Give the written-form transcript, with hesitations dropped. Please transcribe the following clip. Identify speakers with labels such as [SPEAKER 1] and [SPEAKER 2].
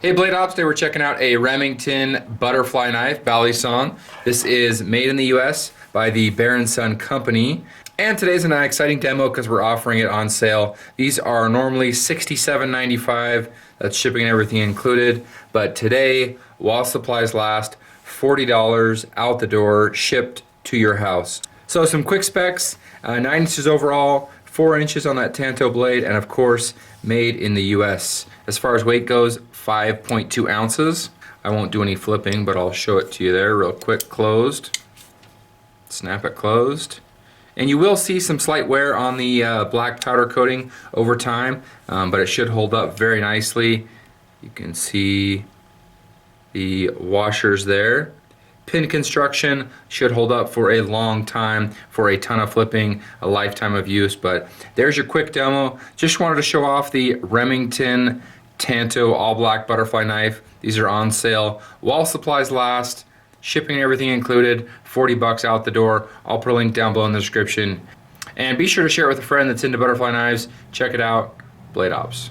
[SPEAKER 1] Hey BladeOps, today we're checking out a Remington butterfly knife, Balisong. This is made in the US by the Bear & Son company. And today's an exciting demo because we're offering it on sale. These are normally $67.95, that's shipping and everything included. But today, while supplies last, $40 out the door, shipped to your house. So some quick specs, 9 inches overall, 4 inches on that Tanto blade, and of course, made in the US. As far as weight goes, 5.2 ounces. I won't do any flipping, but I'll show it to you there real quick. Closed. Snap it closed. And you will see some slight wear on the black powder coating over time, but it should hold up very nicely. You can see the washers there. Pin construction should hold up for a long time, for a ton of flipping, a lifetime of use. But there's your quick demo. Just wanted to show off the Remington Tanto all black butterfly knife. These are on sale while supplies last, shipping and everything included, 40 bucks out the door. I'll put a link down below in the description. And be sure to share it with a friend that's into butterfly knives. Check it out, BladeOps.